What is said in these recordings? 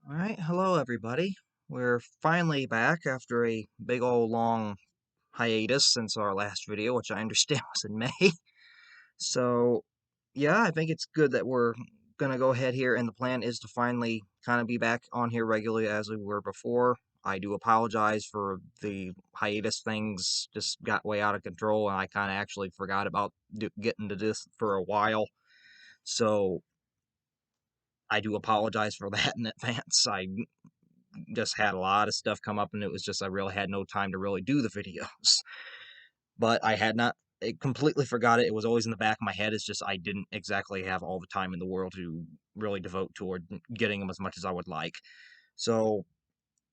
All right, hello everybody. We're finally back after a big old long hiatus since our last video, which I understand was in May. So, yeah, I think it's good that we're gonna go ahead here, and the plan is to finally kind of be back on here regularly as we were before. I do apologize for the hiatus. Things just got way out of control, and I kind of actually forgot about getting to this for a while. So, I do apologize for that in advance. I just had a lot of stuff come up, and it was just I really had no time to really do the videos. But I had not I completely forgot it. It was always in the back of my head. It's just I didn't exactly have all the time in the world to really devote toward getting them as much as I would like. So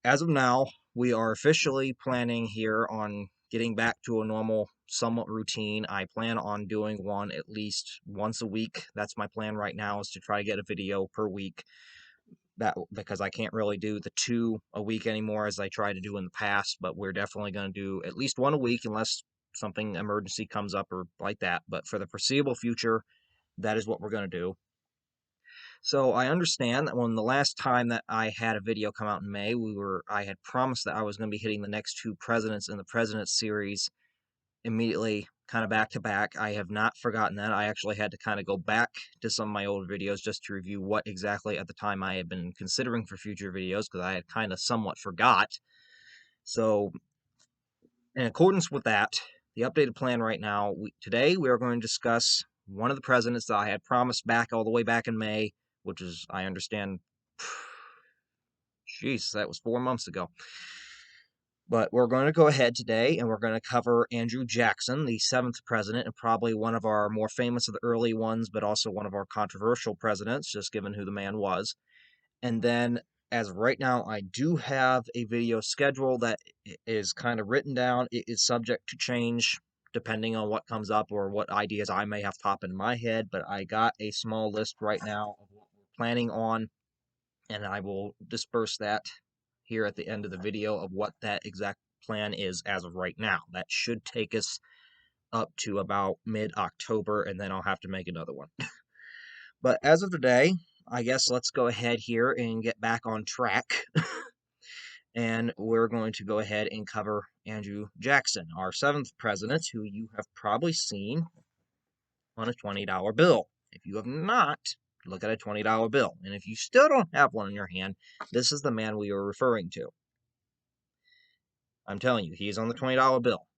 as of now, we are officially planning here on getting back to a normal, somewhat routine. I plan on doing one at least once a week. That's my plan right now, is to try to get a video per week, that because I can't really do the two a week anymore as I tried to do in the past, but we're definitely going to do at least one a week unless something emergency comes up or like that. But for the foreseeable future, that is what we're going to do. So I understand that when the last time that I had a video come out in May, I had promised that I was going to be hitting the next two presidents in the Presidents series immediately, kind of back to back. I have not forgotten that. I actually had to kind of go back to some of my old videos just to review what exactly at the time I had been considering for future videos, because I had kind of somewhat forgot. So, in accordance with that, the updated plan right now, today we are going to discuss one of the presidents that I had promised back all the way back in May, which is, I understand, jeez, that was 4 months ago. But we're going to go ahead today and we're going to cover Andrew Jackson, the seventh president, and probably one of our more famous of the early ones, but also one of our controversial presidents, just given who the man was. And then, as of right now, I do have a video schedule that is kind of written down. It is subject to change depending on what comes up or what ideas I may have pop in my head, but I got a small list right now of what we're planning on, and I will disperse that here at the end of the video of what that exact plan is as of right now. That should take us up to about mid-October, and then I'll have to make another one. But as of today, I guess let's go ahead here and get back on track. And we're going to go ahead and cover Andrew Jackson, our seventh president, who you have probably seen on a $20 bill. If you have not, look at a $20 bill. And if you still don't have one in your hand, this is the man we are referring to. I'm telling you, he is on the $20 bill.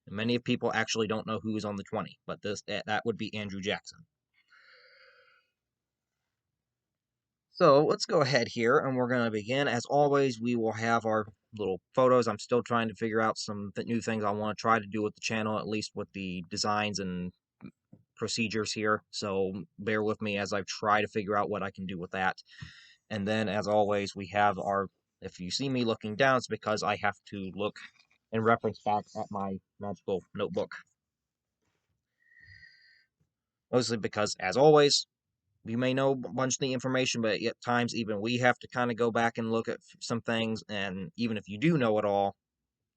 And many people actually don't know who is on the 20, but that would be Andrew Jackson. So let's go ahead here, and we're going to begin. As always, we will have our little photos. I'm still trying to figure out some new things I want to try to do with the channel, at least with the designs and procedures here. So bear with me as I try to figure out what I can do with that. And then, as always, we have our, if you see me looking down, it's because I have to look and reference back at my magical notebook. Mostly because, as always, you may know a bunch of the information, but at times even we have to kind of go back and look at some things, and even if you do know it all,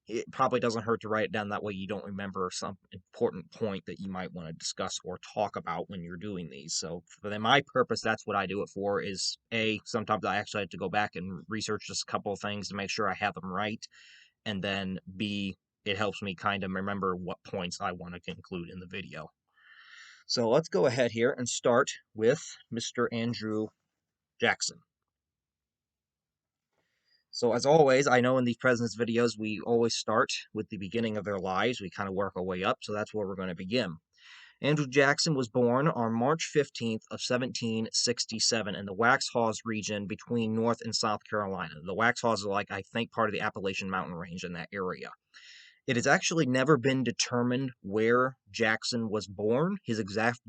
it probably doesn't hurt to write it down. That way you don't remember some important point that you might want to discuss or talk about when you're doing these. So for my purpose, that's what I do it for, is A, sometimes I actually have to go back and research just a couple of things to make sure I have them right, and then B, it helps me kind of remember what points I want to include in the video. So let's go ahead here and start with Mr. Andrew Jackson. So as always, I know in these presidents videos, we always start with the beginning of their lives. We kind of work our way up, so that's where we're going to begin. Andrew Jackson was born on March 15th of 1767 in the Waxhaws region between North and South Carolina. The Waxhaws are like, I think, part of the Appalachian Mountain Range in that area. It has actually never been determined where Jackson was born. His exact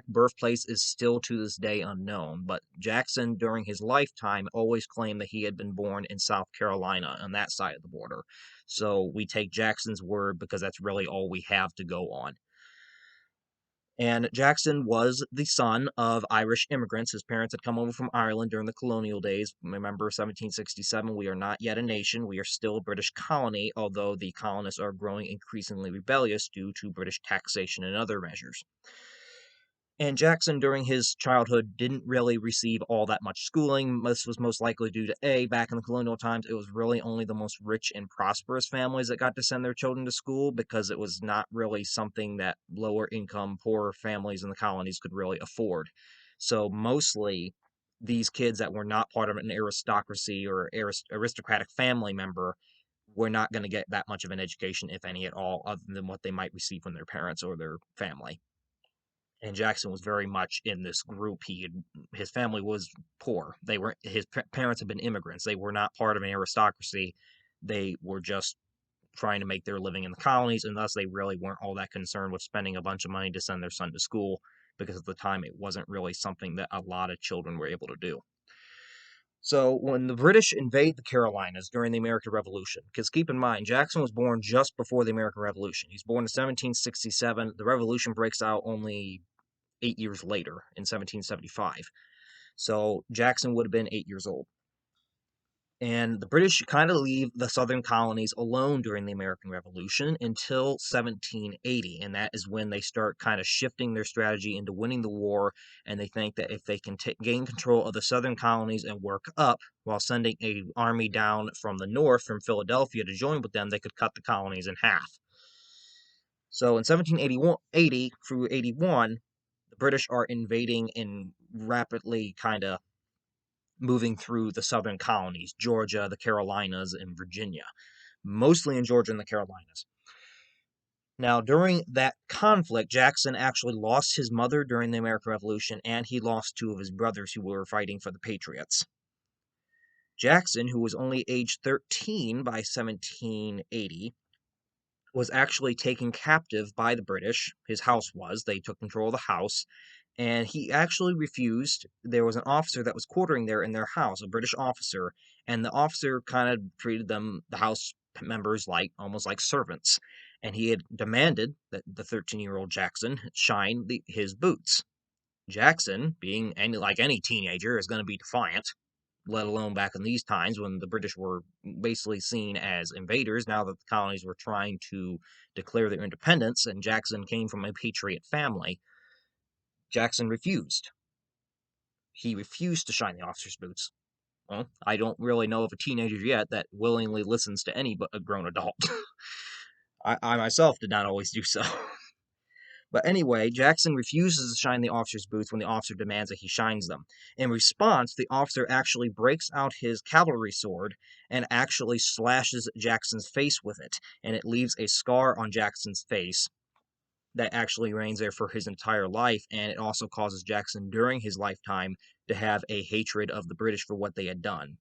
birthplace is still to this day unknown, but Jackson, during his lifetime, always claimed that he had been born in South Carolina on that side of the border. So we take Jackson's word because that's really all we have to go on. And Jackson was the son of Irish immigrants. His parents had come over from Ireland during the colonial days. Remember, 1767, we are not yet a nation. We are still a British colony, although the colonists are growing increasingly rebellious due to British taxation and other measures. And Jackson, during his childhood, didn't really receive all that much schooling. This was most likely due to back in the colonial times, it was really only the most rich and prosperous families that got to send their children to school because it was not really something that lower income, poorer families in the colonies could really afford. So mostly these kids that were not part of an aristocracy or aristocratic family member were not going to get that much of an education, if any at all, other than what they might receive from their parents or their family. And Jackson was very much in this group. His family was poor. They were his parents had been immigrants. They were not part of an aristocracy. They were just trying to make their living in the colonies, and thus they really weren't all that concerned with spending a bunch of money to send their son to school because at the time it wasn't really something that a lot of children were able to do. So when the British invade the Carolinas during the American Revolution, because keep in mind, Jackson was born just before the American Revolution. He's born in 1767. The Revolution breaks out only 8 years later in 1775. So Jackson would have been 8 years old. And the British kind of leave the southern colonies alone during the American Revolution until 1780. And that is when they start kind of shifting their strategy into winning the war. And they think that if they can gain control of the southern colonies and work up while sending an army down from the north, from Philadelphia, to join with them, they could cut the colonies in half. So in 1780 through 81, the British are invading and rapidly kind of moving through the southern colonies, Georgia, the Carolinas, and Virginia, mostly in Georgia and the Carolinas. Now, during that conflict, Jackson actually lost his mother during the American Revolution, and he lost two of his brothers who were fighting for the Patriots. Jackson, who was only age 13 by 1780, was actually taken captive by the British. His house was. They took control of the house, and he actually refused. There was an officer that was quartering there in their house, a British officer, and the officer kind of treated them, the house members, like almost like servants. And he had demanded that the 13-year-old Jackson shine his boots. Jackson, being like any teenager, is going to be defiant, let alone back in these times when the British were basically seen as invaders now that the colonies were trying to declare their independence, and Jackson came from a patriot family. Jackson refused. He refused to shine the officer's boots. Well, I don't really know of a teenager yet that willingly listens to any but a grown adult. I myself did not always do so. But anyway, Jackson refuses to shine the officer's boots when the officer demands that he shines them. In response, the officer actually breaks out his cavalry sword and actually slashes Jackson's face with it, and it leaves a scar on Jackson's face that actually remains there for his entire life, and it also causes Jackson during his lifetime to have a hatred of the British for what they had done.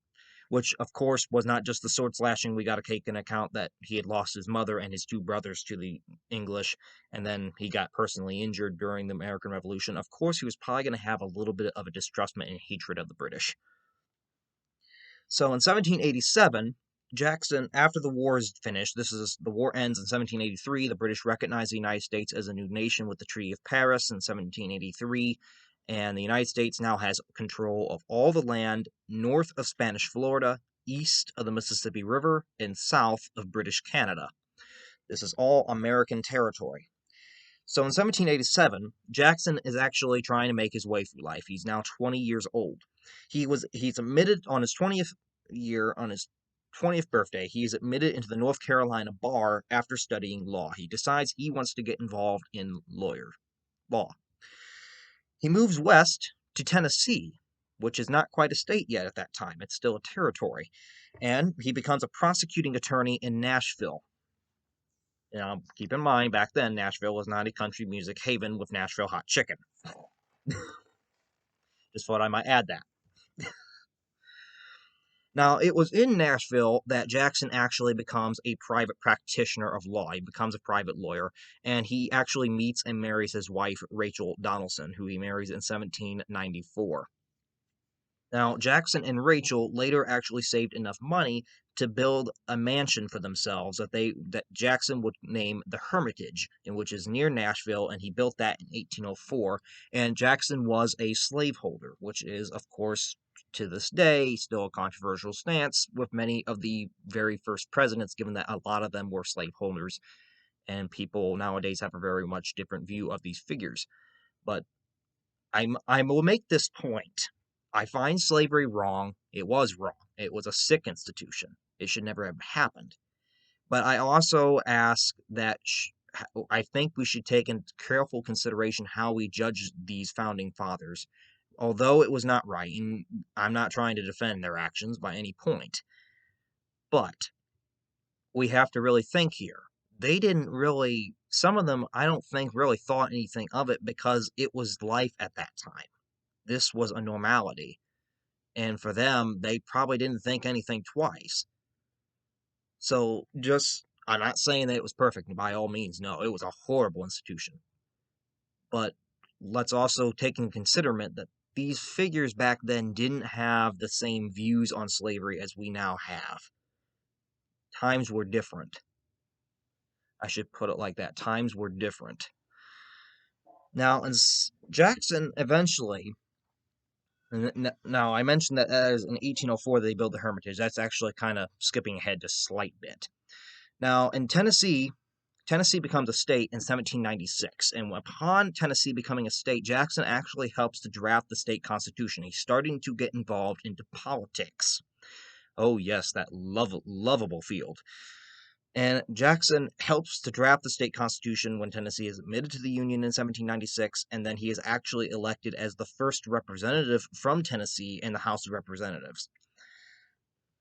Which, of course, was not just the sword slashing. We got to take into account that he had lost his mother and his two brothers to the English, and then he got personally injured during the American Revolution. Of course, he was probably going to have a little bit of a distrustment and hatred of the British. So in 1787, Jackson, after the war is finished, the war ends in 1783. The British recognize the United States as a new nation with the Treaty of Paris in 1783, and the United States now has control of all the land north of Spanish Florida, east of the Mississippi River, and south of British Canada. This is all American territory. So in 1787, Jackson is actually trying to make his way through life. He's now 20 years old. He's admitted on his 20th birthday, he is admitted into the North Carolina bar after studying law. He decides he wants to get involved in law. He moves west to Tennessee, which is not quite a state yet at that time. It's still a territory. And he becomes a prosecuting attorney in Nashville. Now, keep in mind, back then, Nashville was not a country music haven with Nashville hot chicken. Just thought I might add that. Now, it was in Nashville that Jackson actually becomes a private practitioner of law. He becomes a private lawyer, and he actually meets and marries his wife, Rachel Donaldson, who he marries in 1794. Now, Jackson and Rachel later actually saved enough money to build a mansion for themselves that Jackson would name the Hermitage, and which is near Nashville, and he built that in 1804. And Jackson was a slaveholder, which is, of course, to this day, still a controversial stance with many of the very first presidents, given that a lot of them were slaveholders, and people nowadays have a very much different view of these figures. But I will make this point. I find slavery wrong. It was wrong. It was a sick institution. It should never have happened. But I also ask that I think we should take into careful consideration how we judge these founding fathers. Although it was not right, and I'm not trying to defend their actions by any point, but we have to really think here. They didn't really, some of them, I don't think, really thought anything of it because it was life at that time. This was a normality. And for them, they probably didn't think anything twice. So I'm not saying that it was perfect, by all means. No, it was a horrible institution. But let's also take in consideration that these figures back then didn't have the same views on slavery as we now have. Times were different. I should put it like that. Times were different. Now, Jackson eventually, now I mentioned that as in 1804 they built the Hermitage. That's actually kind of skipping ahead just a slight bit. Now, in Tennessee becomes a state in 1796, and upon Tennessee becoming a state, Jackson actually helps to draft the state constitution. He's starting to get involved into politics. Oh yes, that lovable field. And Jackson helps to draft the state constitution when Tennessee is admitted to the Union in 1796, and then he is actually elected as the first representative from Tennessee in the House of Representatives.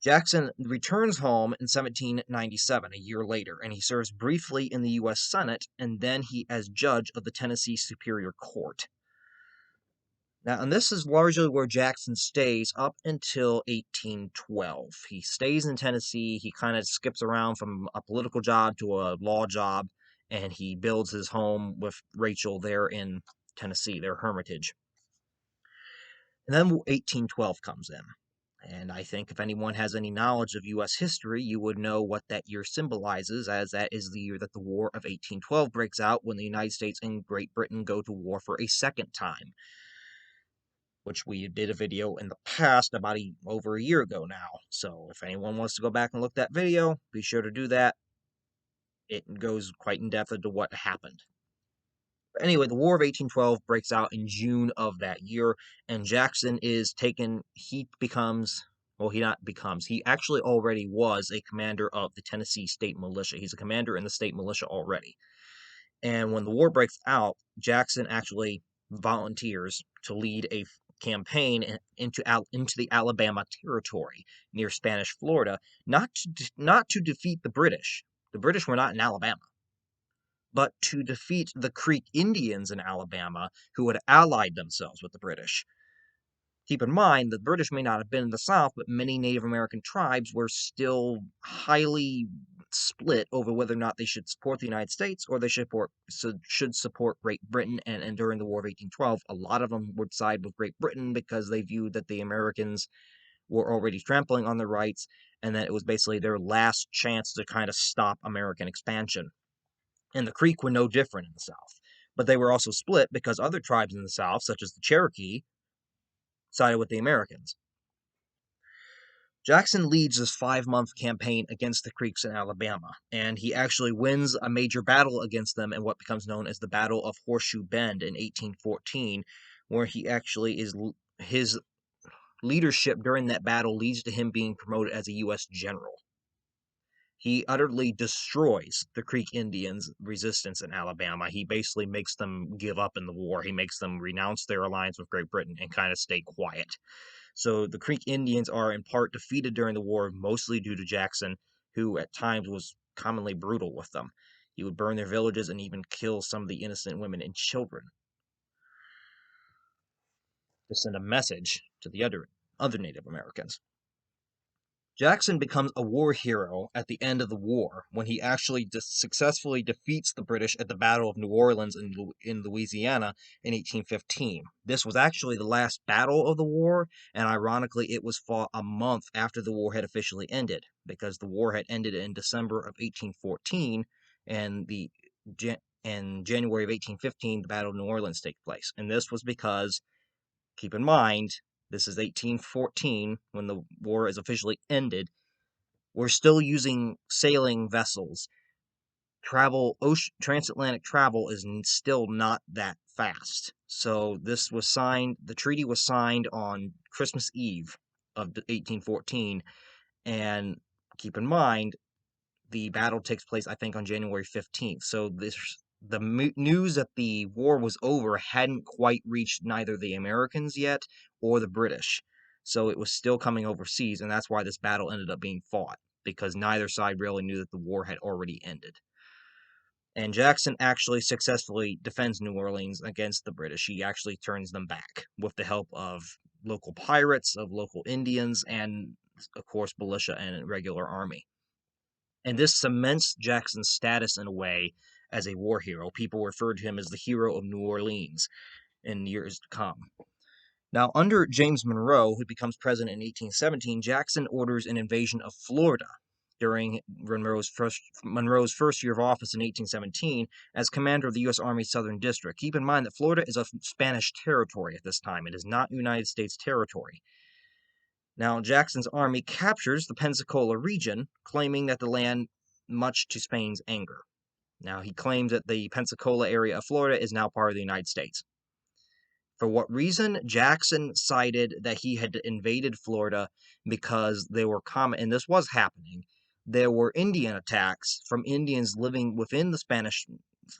Jackson returns home in 1797, a year later, and he serves briefly in the U.S. Senate, and then he as judge of the Tennessee Superior Court. Now, and this is largely where Jackson stays up until 1812. He stays in Tennessee, he kind of skips around from a political job to a law job, and he builds his home with Rachel there in Tennessee, their Hermitage. And then 1812 comes in. And I think if anyone has any knowledge of U.S. history, you would know what that year symbolizes, as that is the year that the War of 1812 breaks out when the United States and Great Britain go to war for a second time, which we did a video in the past about over a year ago now. So if anyone wants to go back and look at that video, be sure to do that. It goes quite in depth into what happened. But anyway, the War of 1812 breaks out in June of that year, and Jackson is taken, he actually already was a commander of the Tennessee State Militia. He's a commander in the state militia already. And when the war breaks out, Jackson actually volunteers to lead a campaign into the Alabama Territory near Spanish Florida, not to defeat the British. The British were not in Alabama, but to defeat the Creek Indians in Alabama who had allied themselves with the British. Keep in mind, the British may not have been in the South, but many Native American tribes were still highly split over whether or not they should support the United States or they should support Great Britain. And during the War of 1812, a lot of them would side with Great Britain because they viewed that the Americans were already trampling on their rights and that it was basically their last chance to kind of stop American expansion. And the Creek were no different in the South. But they were also split because other tribes in the South, such as the Cherokee, sided with the Americans. Jackson leads this 5-month campaign against the Creeks in Alabama, and he actually wins a major battle against them in what becomes known as the Battle of Horseshoe Bend in 1814, where his leadership during that battle leads to him being promoted as a U.S. general. He utterly destroys the Creek Indians' resistance in Alabama. He basically makes them give up in the war. He makes them renounce their alliance with Great Britain and kind of stay quiet. So the Creek Indians are in part defeated during the war, mostly due to Jackson, who at times was commonly brutal with them. He would burn their villages and even kill some of the innocent women and children to send a message to the other Native Americans. Jackson becomes a war hero at the end of the war when he actually successfully defeats the British at the Battle of New Orleans in Louisiana in 1815. This was actually the last battle of the war, and ironically, it was fought a month after the war had officially ended, because the war had ended in December of 1814, and in January of 1815, the Battle of New Orleans takes place. And this was because, keep in mind, this is 1814 when the war is officially ended. We're still using sailing vessels transatlantic travel is still not that fast. So this was signed, the treaty was signed on Christmas Eve of 1814, and keep in mind, the battle takes place, I think, on January 15th. So the news that the war was over hadn't quite reached neither the Americans yet or the British. So it was still coming overseas, and that's why this battle ended up being fought, because neither side really knew that the war had already ended. And Jackson actually successfully defends New Orleans against the British. He actually turns them back with the help of local pirates, of local Indians, and, of course, militia and regular army. And this cements Jackson's status in a way as a war hero. People referred to him as the hero of New Orleans in years to come. Now, under James Monroe, who becomes president in 1817, Jackson orders an invasion of Florida during Monroe's first year of office in 1817 as commander of the U.S. Army Southern District. Keep in mind that Florida is a Spanish territory at this time. It is not United States territory. Now, Jackson's army captures the Pensacola region, claiming that the land, much to Spain's anger. Now, he claims that the Pensacola area of Florida is now part of the United States. For what reason? Jackson cited that he had invaded Florida because they were common, and this was happening. There were Indian attacks from Indians living within the Spanish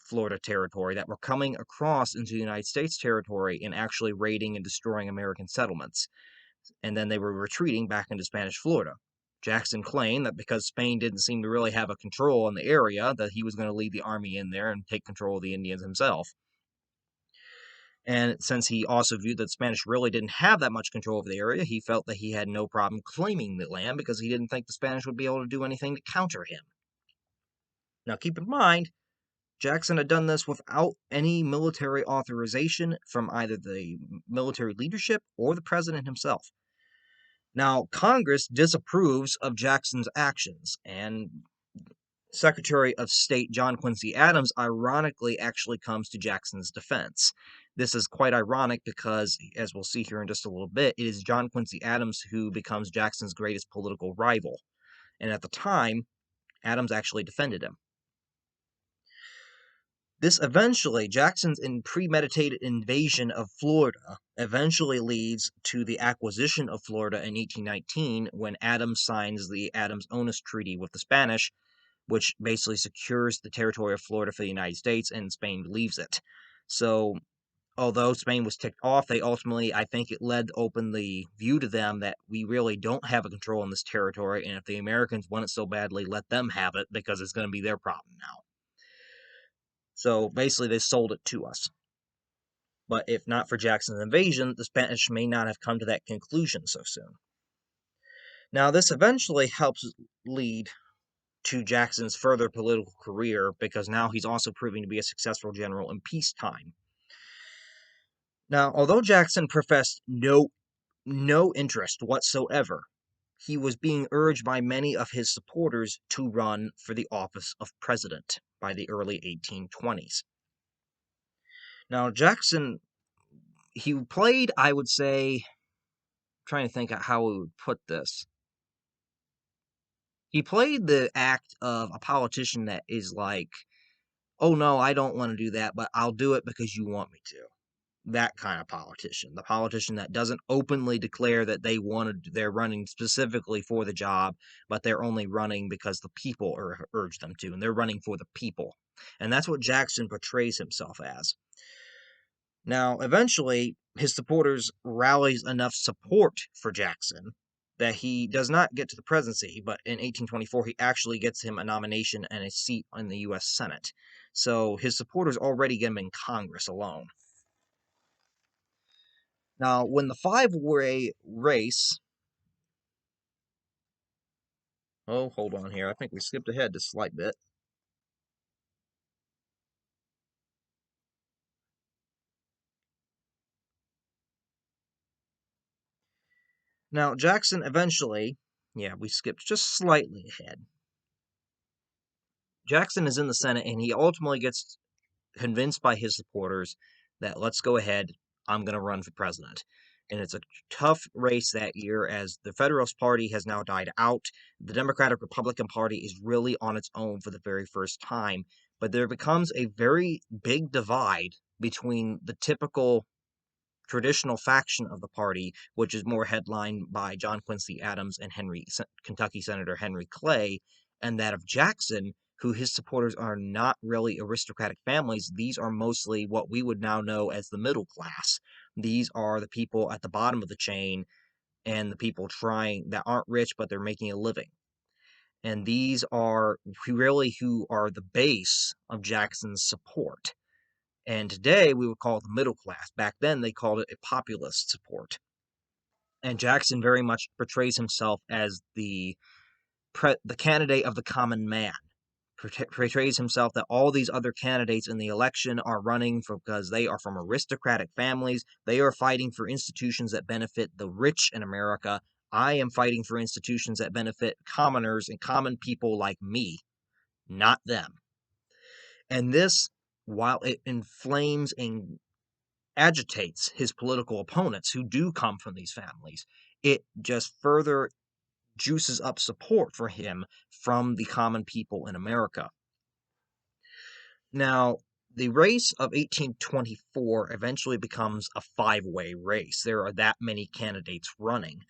Florida territory that were coming across into the United States territory and actually raiding and destroying American settlements. And then they were retreating back into Spanish Florida. Jackson claimed that because Spain didn't seem to really have a control in the area, that he was going to lead the army in there and take control of the Indians himself. And since he also viewed that Spanish really didn't have that much control over the area, he felt that he had no problem claiming the land because he didn't think the Spanish would be able to do anything to counter him. Now, keep in mind, Jackson had done this without any military authorization from either the military leadership or the president himself. Now, Congress disapproves of Jackson's actions, and Secretary of State John Quincy Adams ironically actually comes to Jackson's defense. This is quite ironic because, as we'll see here in just a little bit, it is John Quincy Adams who becomes Jackson's greatest political rival. And at the time, Adams actually defended him. This eventually, Jackson's premeditated invasion of Florida eventually leads to the acquisition of Florida in 1819 when Adams signs the Adams-Onis Treaty with the Spanish, which basically secures the territory of Florida for the United States, and Spain leaves it. So, although Spain was ticked off, they ultimately, I think it led open the view to them that we really don't have a control in this territory, and if the Americans want it so badly, let them have it, because it's going to be their problem now. So, basically, they sold it to us. But if not for Jackson's invasion, the Spanish may not have come to that conclusion so soon. Now, this eventually helps lead to Jackson's further political career because now he's also proving to be a successful general in peacetime. Now, although Jackson professed no interest whatsoever, he was being urged by many of his supporters to run for the office of president by the early 1820s. Now, Jackson, he played, I would say, trying to think of how we would put this. He played the act of a politician that is like, oh no, I don't want to do that, but I'll do it because you want me to. That kind of politician. The politician that doesn't openly declare that they're running specifically for the job, but they're only running because the people urge them to, and they're running for the people. And that's what Jackson portrays himself as. Now, eventually, his supporters rallies enough support for Jackson that he does not get to the presidency, but in 1824 he actually gets him a nomination and a seat in the U.S. Senate. So his supporters already get him in Congress alone. Now, when the five-way race... Oh, hold on here. I think we skipped ahead just a slight bit. Now, Jackson eventually... Yeah, we skipped just slightly ahead. Jackson is in the Senate, and he ultimately gets convinced by his supporters that let's go ahead, I'm going to run for president. And it's a tough race that year as the Federalist Party has now died out. The Democratic Republican Party is really on its own for the very first time. but there becomes a very big divide between the typical traditional faction of the party, which is more headlined by John Quincy Adams and Kentucky Senator Henry Clay, and that of Jackson, who his supporters are not really aristocratic families. These are mostly what we would now know as the middle class. These are the people at the bottom of the chain and the people trying that aren't rich, but they're making a living. And these are really who are the base of Jackson's support. And today we would call it the middle class. Back then they called it a populist support. And Jackson very much portrays himself as the candidate of the common man. Portrays himself that all these other candidates in the election are running because they are from aristocratic families. They are fighting for institutions that benefit the rich in America. I am fighting for institutions that benefit commoners and common people like me, not them. And this, while it inflames and agitates his political opponents who do come from these families, it just further juices up support for him from the common people in America. Now, the race of 1824 eventually becomes a five-way race. There are that many candidates running.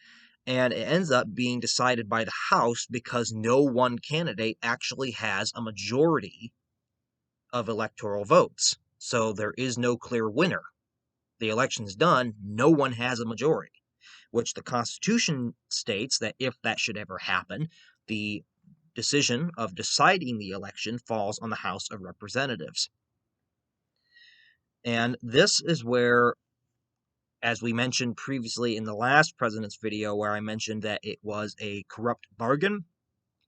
And it ends up being decided by the House because no one candidate actually has a majority of electoral votes. So there is no clear winner. The election's done, no one has a majority, which the Constitution states that if that should ever happen, the decision of deciding the election falls on the House of Representatives. And this is where, as we mentioned previously in the last president's video, where I mentioned that it was a corrupt bargain,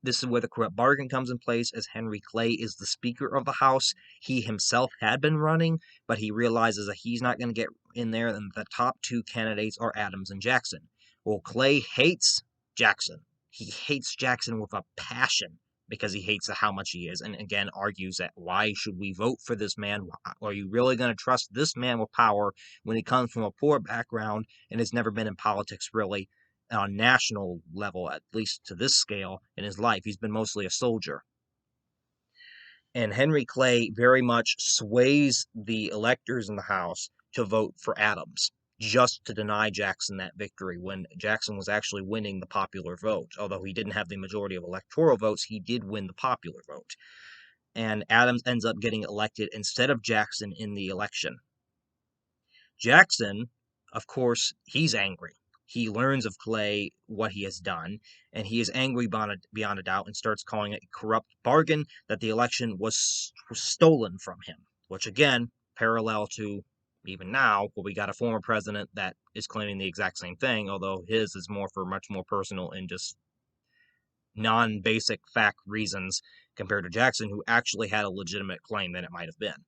this is where the corrupt bargain comes in place, as Henry Clay is the Speaker of the House. He himself had been running, but he realizes that he's not going to get in there, and the top two candidates are Adams and Jackson. Well, Clay hates Jackson. He hates Jackson with a passion because he hates how much he is, and again argues that why should we vote for this man? Are you really going to trust this man with power when he comes from a poor background and has never been in politics really? On a national level, at least to this scale in his life. He's been mostly a soldier. And Henry Clay very much sways the electors in the House to vote for Adams, just to deny Jackson that victory when Jackson was actually winning the popular vote. Although he didn't have the majority of electoral votes, he did win the popular vote. And Adams ends up getting elected instead of Jackson in the election. Jackson, of course, he's angry. He learns of Clay what he has done, and he is angry beyond a doubt and starts calling it a corrupt bargain, that the election was stolen from him, which again, parallel to even now, where we got a former president that is claiming the exact same thing, although his is more for much more personal and just non-basic fact reasons compared to Jackson, who actually had a legitimate claim than it might have been.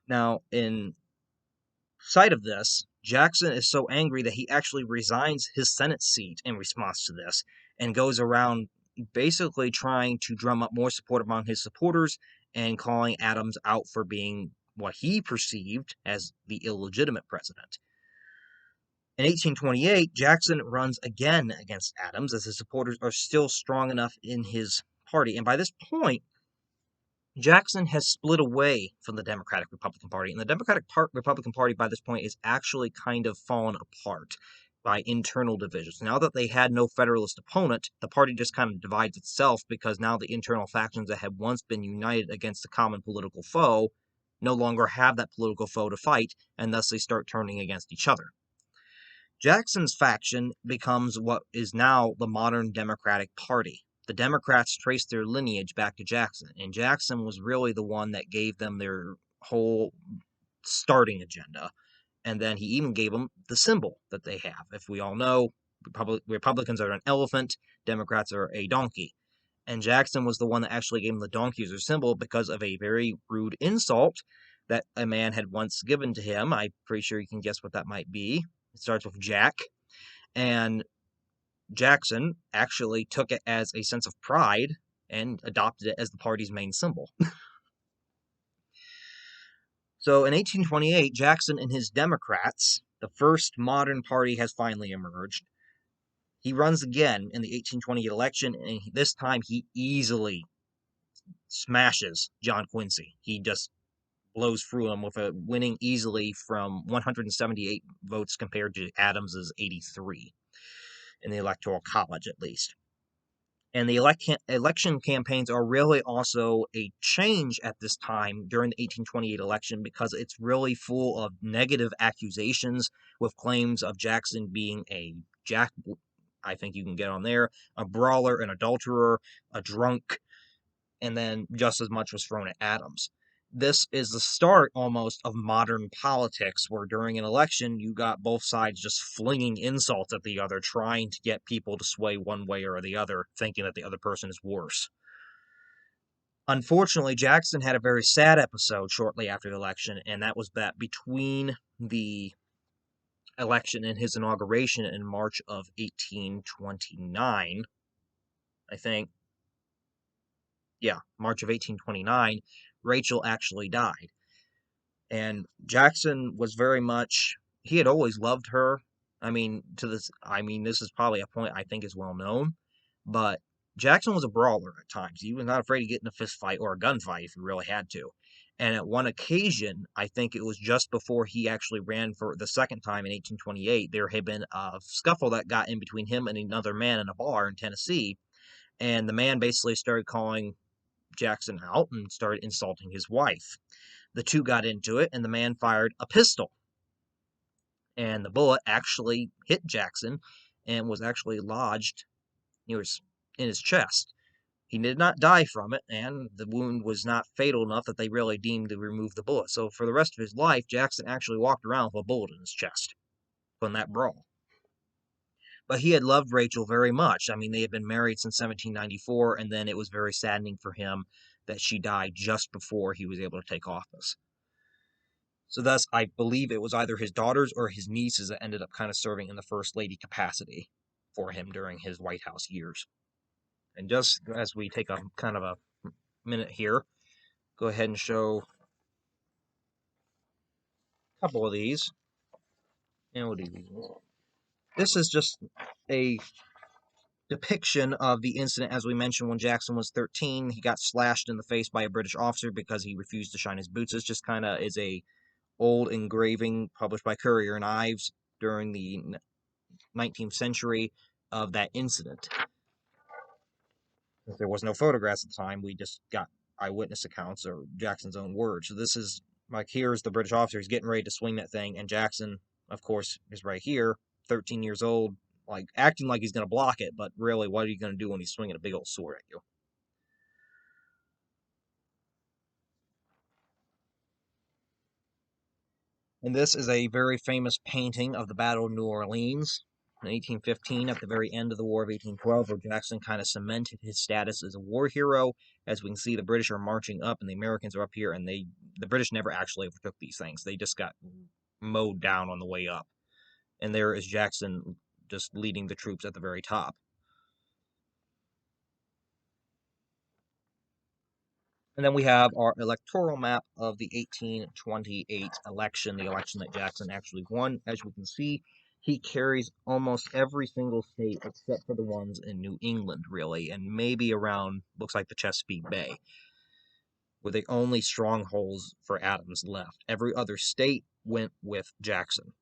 Now, in sight of this, Jackson is so angry that he actually resigns his Senate seat in response to this and goes around basically trying to drum up more support among his supporters and calling Adams out for being what he perceived as the illegitimate president. In 1828, Jackson runs again against Adams as his supporters are still strong enough in his party. And by this point, Jackson has split away from the Democratic-Republican Party, and the Democratic-Republican Party by this point is actually kind of fallen apart by internal divisions. Now that they had no Federalist opponent, the party just kind of divides itself because now the internal factions that had once been united against a common political foe no longer have that political foe to fight, and thus they start turning against each other. Jackson's faction becomes what is now the modern Democratic Party. The Democrats trace their lineage back to Jackson, and Jackson was really the one that gave them their whole starting agenda. And then he even gave them the symbol that they have. If we all know, Republicans are an elephant, Democrats are a donkey. And Jackson was the one that actually gave them the donkey as their symbol because of a very rude insult that a man had once given to him. I'm pretty sure you can guess what that might be. It starts with Jack. And Jackson actually took it as a sense of pride and adopted it as the party's main symbol. So in 1828, Jackson and his Democrats, the first modern party, has finally emerged. He runs again in the 1828 election, and this time he easily smashes John Quincy. He just blows through him with a winning easily from 178 votes compared to Adams's 83 in the Electoral College, at least. And the election campaigns are really also a change at this time during the 1828 election because it's really full of negative accusations with claims of Jackson being a jack, I think you can get on there, a brawler, an adulterer, a drunk, and then just as much was thrown at Adams. This is the start almost of modern politics, where during an election you got both sides just flinging insults at the other, trying to get people to sway one way or the other, thinking that the other person is worse. Unfortunately, Jackson had a very sad episode shortly after the election, and that was that between the election and his inauguration in March of 1829, I think, yeah, March of 1829, Rachel actually died. And Jackson was very much, he had always loved her. This is probably a point I think is well known, but Jackson was a brawler at times. He was not afraid to get in a fist fight or a gunfight if he really had to. And at one occasion, I think it was just before he actually ran for the second time in 1828, there had been a scuffle that got in between him and another man in a bar in Tennessee. And the man basically started calling Jackson out and started insulting his wife. The two got into it, and the man fired a pistol. And the bullet actually hit Jackson and was actually lodged in his chest. He did not die from it, and the wound was not fatal enough that they really deemed to remove the bullet. So for the rest of his life, Jackson actually walked around with a bullet in his chest from that brawl. But he had loved Rachel very much. I mean, they had been married since 1794, and then it was very saddening for him that she died just before he was able to take office. So thus, I believe it was either his daughters or his nieces that ended up kind of serving in the First Lady capacity for him during his White House years. And just as we take a kind of a minute here, go ahead and show a couple of these. And we'll do these. This is just a depiction of the incident, as we mentioned, when Jackson was 13. He got slashed in the face by a British officer because he refused to shine his boots. This just kind of is a old engraving published by Currier and Ives during the 19th century of that incident. There was no photographs at the time. We just got eyewitness accounts or Jackson's own words. So this is like, here's the British officer. He's getting ready to swing that thing, and Jackson, of course, is right here, 13 years old, like acting like he's going to block it, but really, what are you going to do when he's swinging a big old sword at you? And this is a very famous painting of the Battle of New Orleans in 1815, at the very end of the War of 1812, where Jackson kind of cemented his status as a war hero. As we can see, the British are marching up and the Americans are up here, and the British never actually overtook these things. They just got mowed down on the way up. And there is Jackson just leading the troops at the very top. And then we have our electoral map of the 1828 election, the election that Jackson actually won. As we can see, he carries almost every single state except for the ones in New England, really, and maybe around, looks like the Chesapeake Bay, were the only strongholds for Adams left. Every other state went with Jackson.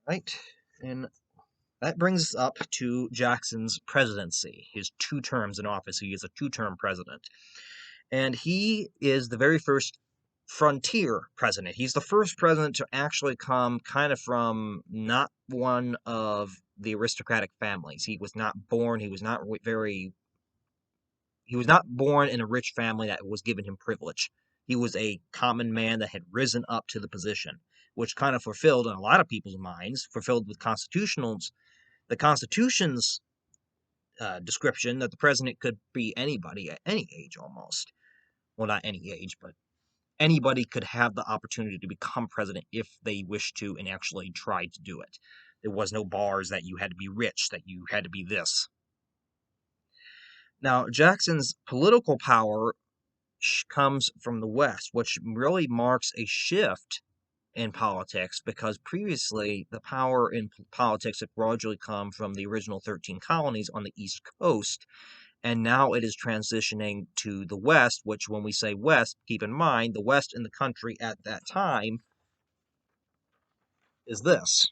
Right, and that brings us up to Jackson's presidency, his 2 terms in office. He is a 2-term president. And he is the very first frontier president. He's the first president to actually come kind of from not one of the aristocratic families. He was not born, he was not born in a rich family that was given him privilege. He was a common man that had risen up to the position, which kind of fulfilled in a lot of people's minds, fulfilled with the Constitution's description that the president could be anybody at any age almost. Well, not any age, but anybody could have the opportunity to become president if they wished to and actually tried to do it. There was no bars that you had to be rich, that you had to be this. Now, Jackson's political power comes from the West, which really marks a shift in politics, because previously the power in politics had largely come from the original 13 colonies on the East Coast, and now it is transitioning to the West, which when we say West, keep in mind the West in the country at that time is this,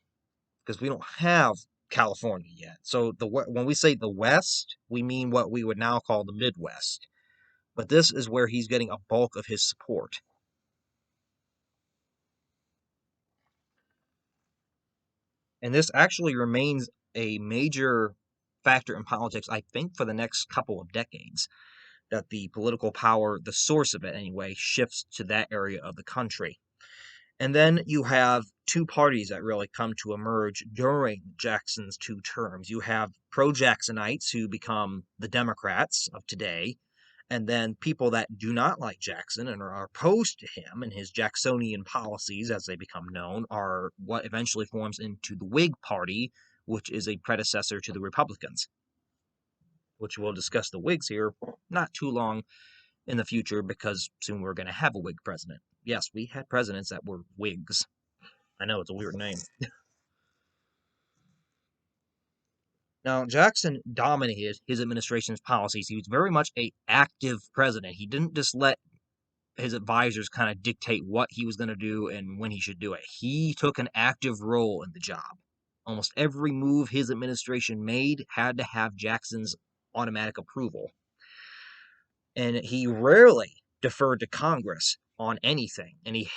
because we don't have California yet. So when we say the West, we mean what we would now call the Midwest. But this is where he's getting a bulk of his support. And this actually remains a major factor in politics, I think, for the next couple of decades, that the political power, the source of it anyway, shifts to that area of the country. And then you have two parties that really come to emerge during Jackson's two terms. You have pro-Jacksonites who become the Democrats of today, and then people that do not like Jackson and are opposed to him and his Jacksonian policies, as they become known, are what eventually forms into the Whig Party, which is a predecessor to the Republicans, which we'll discuss the Whigs here not too long in the future, because soon we're going to have a Whig president. Yes, we had presidents that were Whigs. I know, it's a weird name. Now, Jackson dominated his administration's policies. He was very much an active president. He didn't just let his advisors kind of dictate what he was going to do and when he should do it. He took an active role in the job. Almost every move his administration made had to have Jackson's automatic approval. And he rarely deferred to Congress on anything, and he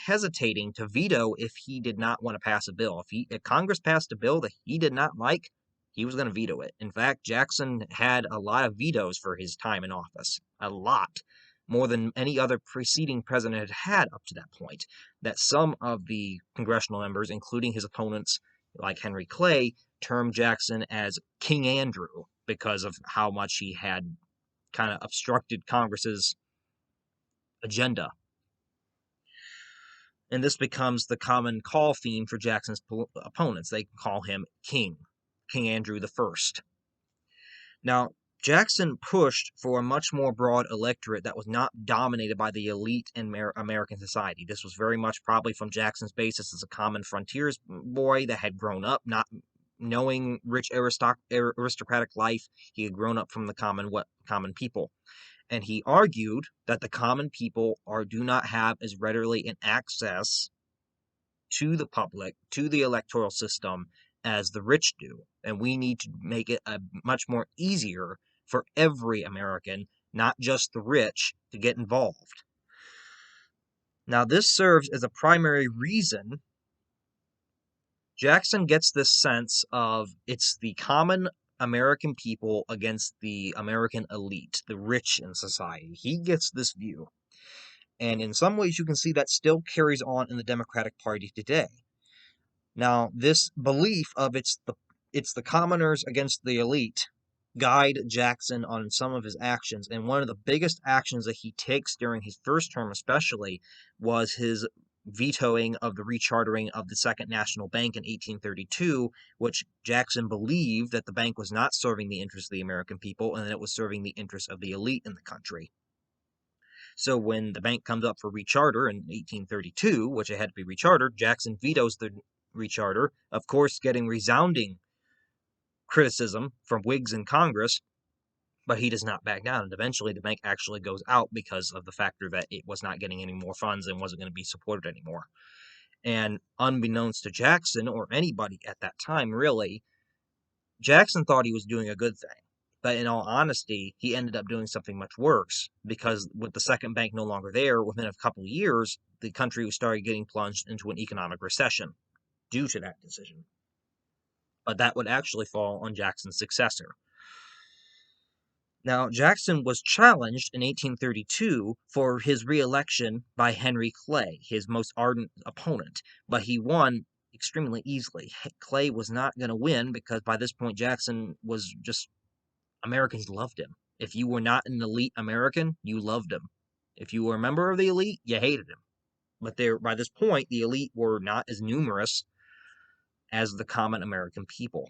hesitating to veto if he did not want to pass a bill. If Congress passed a bill that he did not like, he was going to veto it. In fact, Jackson had a lot of vetoes for his time in office, a lot, more than any other preceding president had had up to that point. That some of the congressional members, including his opponents like Henry Clay, termed Jackson as King Andrew because of how much he had kind of obstructed Congress's agenda. And this becomes the common call theme for Jackson's opponents. They call him King Andrew the First. Now, Jackson pushed for a much more broad electorate that was not dominated by the elite in American society. This was very much probably from Jackson's basis as a common frontiers boy that had grown up not knowing rich aristocratic life. He had grown up from the common people. And he argued that the common people do not have as readily an access to the public, to the electoral system, as the rich do. And we need to make it much more easier for every American, not just the rich, to get involved. Now, this serves as a primary reason Jackson gets this sense of it's the common American people against the American elite, the rich in society. He gets this view. And in some ways, you can see that still carries on in the Democratic Party today. Now, this belief of it's the commoners against the elite guide Jackson on some of his actions. And one of the biggest actions that he takes during his first term, especially, was his vetoing of the rechartering of the Second National Bank in 1832, which Jackson believed that the bank was not serving the interests of the American people and that it was serving the interests of the elite in the country. So when the bank comes up for recharter in 1832, which it had to be rechartered, Jackson vetoes the recharter, of course getting resounding criticism from Whigs in Congress, but he does not back down. And eventually the bank actually goes out because of the factor that it was not getting any more funds and wasn't going to be supported anymore. And unbeknownst to Jackson or anybody at that time, really, Jackson thought he was doing a good thing. But in all honesty, he ended up doing something much worse, because with the second bank no longer there, within a couple of years, the country started getting plunged into an economic recession due to that decision. But that would actually fall on Jackson's successor. Now, Jackson was challenged in 1832 for his re-election by Henry Clay, his most ardent opponent, but he won extremely easily. Clay was not going to win because by this point Jackson was just, Americans loved him. If you were not an elite American, you loved him. If you were a member of the elite, you hated him. But by this point, the elite were not as numerous as the common American people.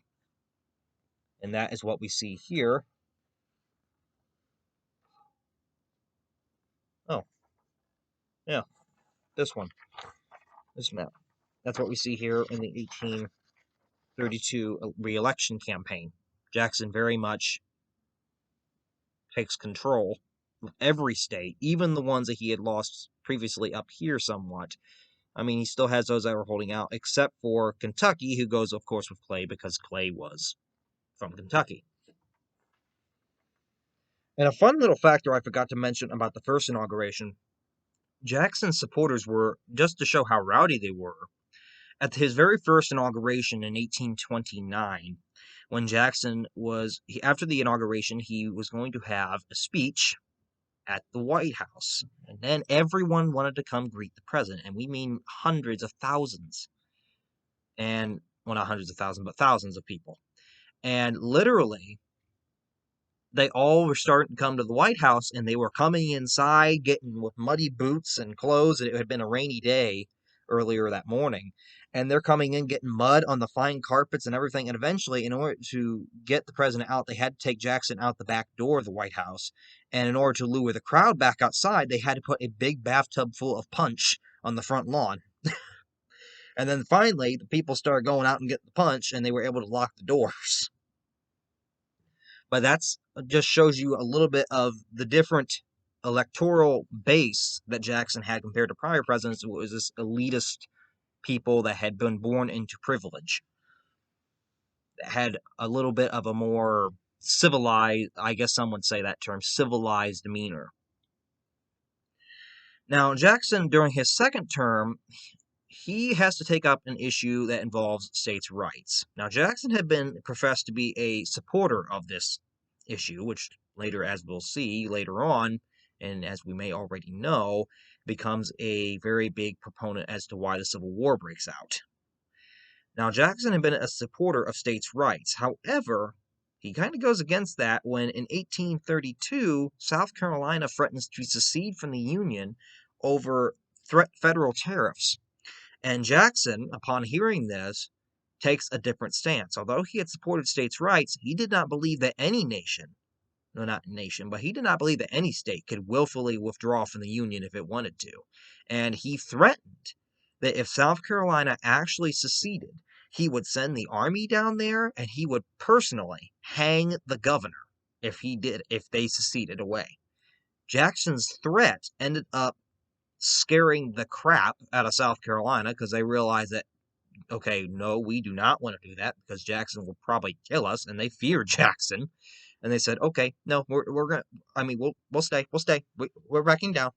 And that is what we see here. Oh, yeah. This one. This map. That's what we see here in the 1832 re-election campaign. Jackson very much takes control of every state, even the ones that he had lost previously up here somewhat. I mean, he still has those that were holding out, except for Kentucky, who goes, of course, with Clay because Clay was from Kentucky. And a fun little factor I forgot to mention about the first inauguration, Jackson's supporters were, just to show how rowdy they were, at his very first inauguration in 1829, when Jackson was, after the inauguration, he was going to have a speech at the White House. And then everyone wanted to come greet the president, and we mean hundreds of thousands. And, well, not hundreds of thousands, but thousands of people. And literally, they all were starting to come to the White House, and they were coming inside, getting with muddy boots and clothes. It had been a rainy day earlier that morning. And they're coming in, getting mud on the fine carpets and everything. And eventually, in order to get the president out, they had to take Jackson out the back door of the White House. And in order to lure the crowd back outside, they had to put a big bathtub full of punch on the front lawn. And then finally, the people started going out and getting the punch, and they were able to lock the doors. But that's just shows you a little bit of the different electoral base that Jackson had compared to prior presidents. It was this elitist people that had been born into privilege, that had a little bit of a more civilized, I guess some would say that term, civilized demeanor. Now, Jackson, during his second term, he has to take up an issue that involves states' rights. Now, Jackson had been professed to be a supporter of this issue, which later, as we'll see later on, and as we may already know, becomes a very big proponent as to why the Civil War breaks out. Now, Jackson had been a supporter of states' rights. However, he kind of goes against that when in 1832, South Carolina threatens to secede from the Union over federal tariffs. And Jackson, upon hearing this, takes a different stance. Although he had supported states' rights, he did not believe that any nation, no, not nation, but he did not believe that any state could willfully withdraw from the Union if it wanted to. And he threatened that if South Carolina actually seceded, he would send the army down there and he would personally hang the governor if they seceded away. Jackson's threat ended up scaring the crap out of South Carolina because they realized that, okay, no, we do not want to do that because Jackson will probably kill us, and they fear Jackson. And they said, okay, no, we're gonna. I mean, we'll stay. We're backing down.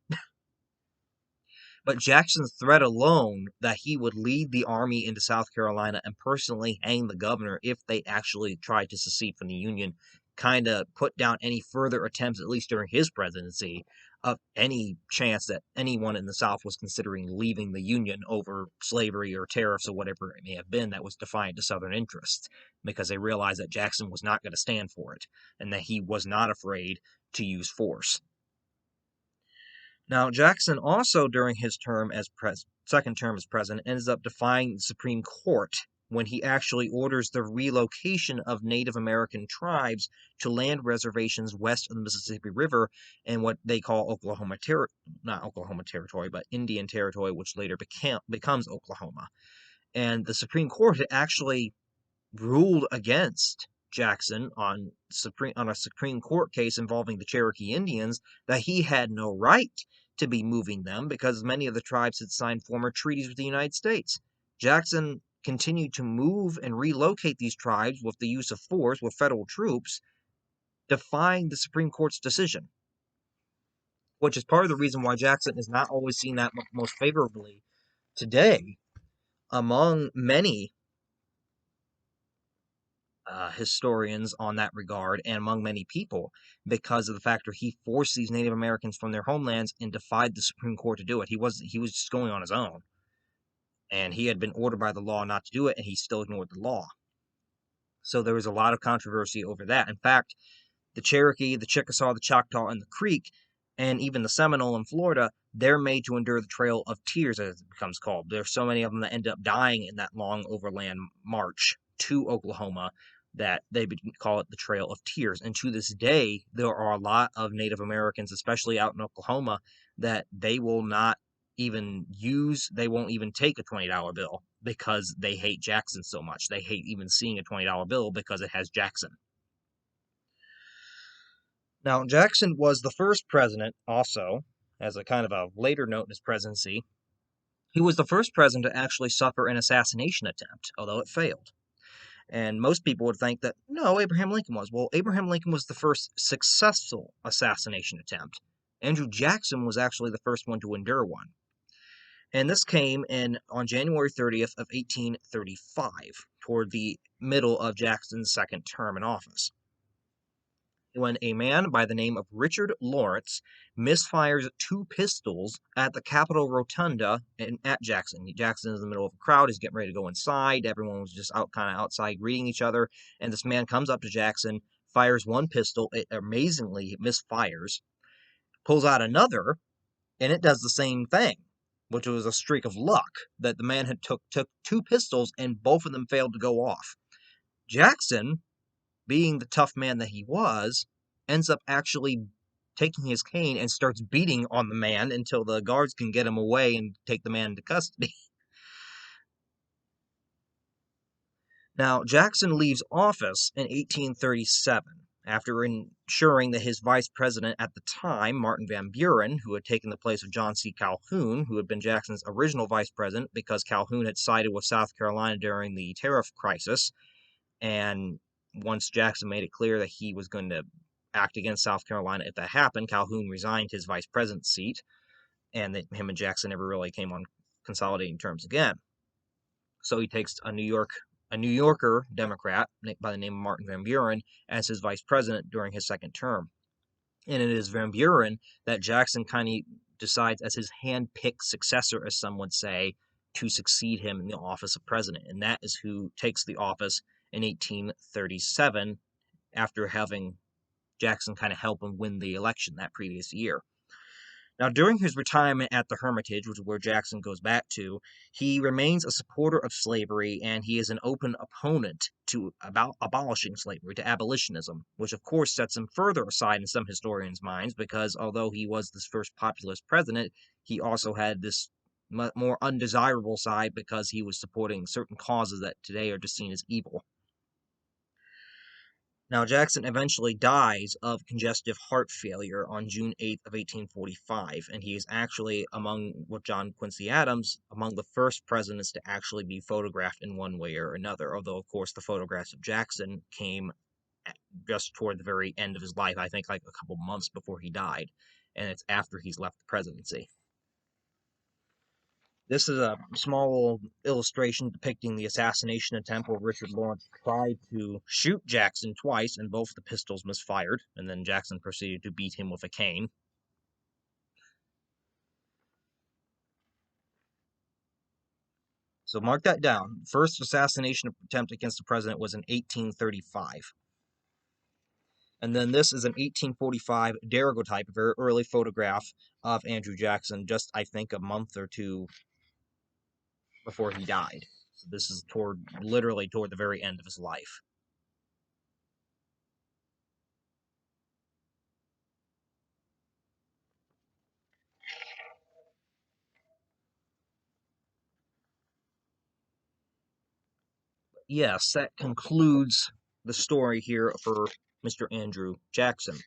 But Jackson's threat alone that he would lead the army into South Carolina and personally hang the governor if they actually tried to secede from the Union kind of put down any further attempts, at least during his presidency, of any chance that anyone in the South was considering leaving the Union over slavery or tariffs or whatever it may have been that was defiant to Southern interests, because they realized that Jackson was not going to stand for it and that he was not afraid to use force. Now, Jackson also, during his term as second term as president, ends up defying the Supreme Court when he actually orders the relocation of Native American tribes to land reservations west of the Mississippi River in what they call not Oklahoma Territory, but Indian Territory, which later becomes Oklahoma. And the Supreme Court had actually ruled against Jackson on a Supreme Court case involving the Cherokee Indians that he had no right to be moving them because many of the tribes had signed former treaties with the United States. Jackson continued to move and relocate these tribes with the use of force with federal troops, defying the Supreme Court's decision, which is part of the reason why Jackson is not always seen that most favorably today among many historians on that regard and among many people because of the fact that he forced these Native Americans from their homelands and defied the Supreme Court to do it. He was just going on his own, and he had been ordered by the law not to do it, and he still ignored the law. So there was a lot of controversy over that. In fact, the Cherokee, the Chickasaw, the Choctaw, and the Creek, and even the Seminole in Florida, they're made to endure the Trail of Tears, as it becomes called. There's so many of them that end up dying in that long overland march to Oklahoma that they call it the Trail of Tears. And to this day, there are a lot of Native Americans, especially out in Oklahoma, that they will not they won't even take a $20 bill because they hate Jackson so much. They hate even seeing a $20 bill because it has Jackson. Now, Jackson was the first president, also, as a kind of a later note in his presidency, he was the first president to actually suffer an assassination attempt, although it failed. And most people would think that, no, Abraham Lincoln was. Well, Abraham Lincoln was the first successful assassination attempt. Andrew Jackson was actually the first one to endure one. And this came in on January 30th of 1835, toward the middle of Jackson's second term in office, when a man by the name of Richard Lawrence misfires two pistols at the Capitol Rotunda at Jackson. Jackson is in the middle of a crowd. He's getting ready to go inside. Everyone was just kind of outside greeting each other. And this man comes up to Jackson, fires one pistol. It amazingly misfires, pulls out another, and it does the same thing, which was a streak of luck that the man had took two pistols and both of them failed to go off. Jackson, being the tough man that he was, ends up actually taking his cane and starts beating on the man until the guards can get him away and take the man into custody. Now, Jackson leaves office in 1837 after ensuring that his vice president at the time, Martin Van Buren, who had taken the place of John C. Calhoun, who had been Jackson's original vice president because Calhoun had sided with South Carolina during the tariff crisis, and once Jackson made it clear that he was going to act against South Carolina if that happened, Calhoun resigned his vice president seat, and that him and Jackson never really came on consolidating terms again. So he takes a New Yorker Democrat by the name of Martin Van Buren as his vice president during his second term. And it is Van Buren that Jackson kind of decides as his hand-picked successor, as some would say, to succeed him in the office of president. And that is who takes the office in 1837 after having Jackson kind of help him win the election that previous year. Now, during his retirement at the Hermitage, which is where Jackson goes back to, he remains a supporter of slavery, and he is an open opponent to abolishing slavery, to abolitionism, which of course sets him further aside in some historians' minds, because although he was this first populist president, he also had this more undesirable side because he was supporting certain causes that today are just seen as evil. Now, Jackson eventually dies of congestive heart failure on June 8th of 1845, and he is actually, with John Quincy Adams, among the first presidents to actually be photographed in one way or another, although, of course, the photographs of Jackson came just toward the very end of his life, I think like a couple months before he died, and it's after he's left the presidency. This is a small illustration depicting the assassination attempt where Richard Lawrence tried to shoot Jackson twice, and both the pistols misfired, and then Jackson proceeded to beat him with a cane. So mark that down. First assassination attempt against the president was in 1835. And then this is an 1845 daguerreotype, a very early photograph of Andrew Jackson, just, I think, a month or two before he died. So this is literally toward the very end of his life. Yes, that concludes the story here for Mr. Andrew Jackson.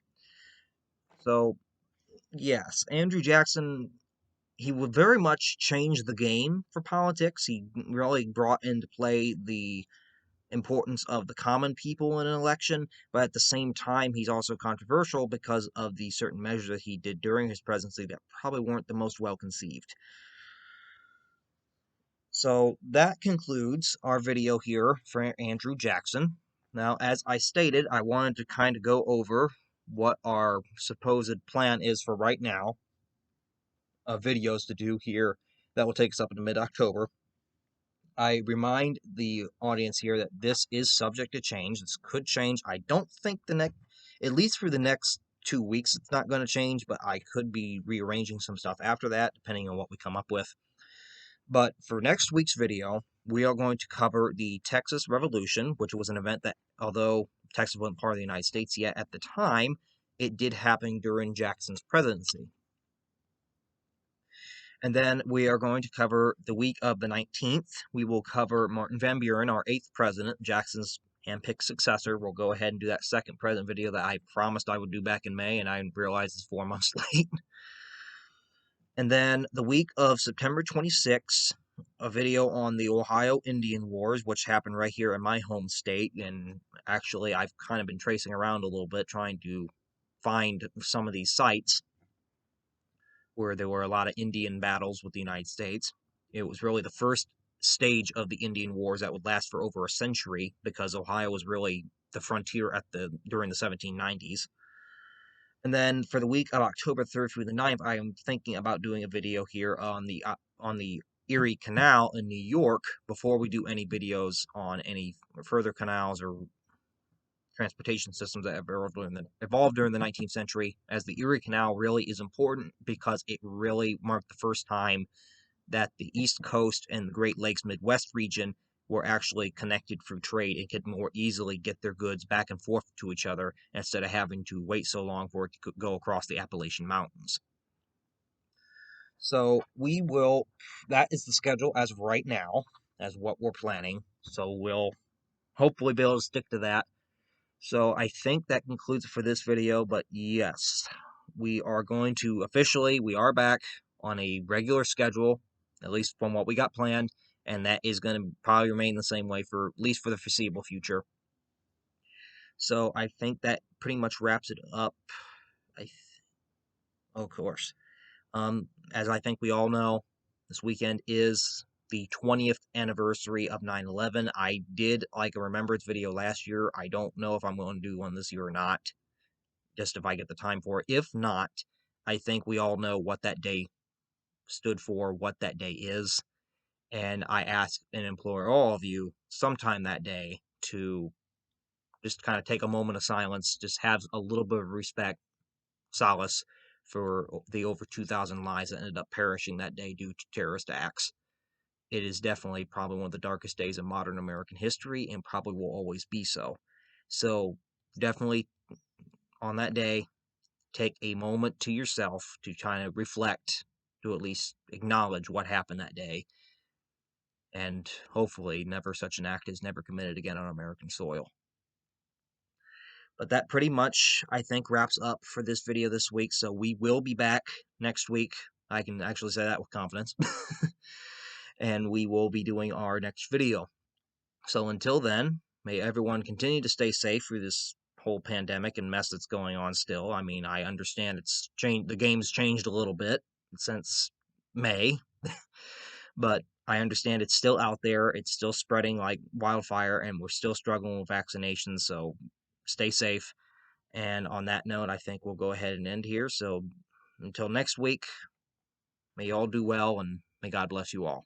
So, yes, Andrew Jackson, he would very much change the game for politics. He really brought into play the importance of the common people in an election, but at the same time, he's also controversial because of the certain measures that he did during his presidency that probably weren't the most well conceived. So that concludes our video here for Andrew Jackson. Now, as I stated, I wanted to kind of go over what our supposed plan is for right now of videos to do here that will take us up into mid-October. I remind the audience here that this is subject to change. This could change. I don't think at least for the next 2 weeks, it's not going to change, but I could be rearranging some stuff after that, depending on what we come up with. But for next week's video, we are going to cover the Texas Revolution, which was an event that, although Texas wasn't part of the United States yet at the time, it did happen during Jackson's presidency. And then we are going to cover the week of the 19th. We will cover Martin Van Buren, our 8th president, Jackson's handpicked successor. We'll go ahead and do that second president video that I promised I would do back in May, and I realized it's 4 months late. And then the week of September 26th, a video on the Ohio Indian Wars, which happened right here in my home state. And actually, I've kind of been tracing around a little bit, trying to find some of these sites where there were a lot of Indian battles with the United States. It was really the first stage of the Indian Wars that would last for over a century, because Ohio was really the frontier during the 1790s. And then for the week of October 3rd through the 9th, I am thinking about doing a video here on the Erie Canal in New York before we do any videos on any further canals or transportation systems that evolved during the 19th century, as the Erie Canal really is important because it really marked the first time that the East Coast and the Great Lakes Midwest region were actually connected through trade and could more easily get their goods back and forth to each other instead of having to wait so long for it to go across the Appalachian Mountains. So that is the schedule as of right now, as what we're planning. So we'll hopefully be able to stick to that. So I think that concludes it for this video, but yes, we are back on a regular schedule, at least from what we got planned, and that is going to probably remain the same way for at least for the foreseeable future. So I think that pretty much wraps it up. Of course. As I think we all know, this weekend is the 20th anniversary of 9/11. I did like a remembrance video last year. I don't know if I'm going to do one this year or not, just if I get the time for it. If not, I think we all know what that day stood for, what that day is. And I ask and implore all of you sometime that day to just kind of take a moment of silence, just have a little bit of respect, solace for the over 2,000 lives that ended up perishing that day due to terrorist acts. It is definitely probably one of the darkest days in modern American history, and probably will always be so. So definitely on that day, take a moment to yourself to kind of reflect, to at least acknowledge what happened that day, and hopefully never such an act is never committed again on American soil. But that pretty much, I think, wraps up for this video this week. So we will be back next week. I can actually say that with confidence. And we will be doing our next video. So until then, may everyone continue to stay safe through this whole pandemic and mess that's going on still. I mean, I understand it's changed, the game's changed a little bit since May, but I understand it's still out there. It's still spreading like wildfire, and we're still struggling with vaccinations. So stay safe. And on that note, I think we'll go ahead and end here. So until next week, may you all do well, and may God bless you all.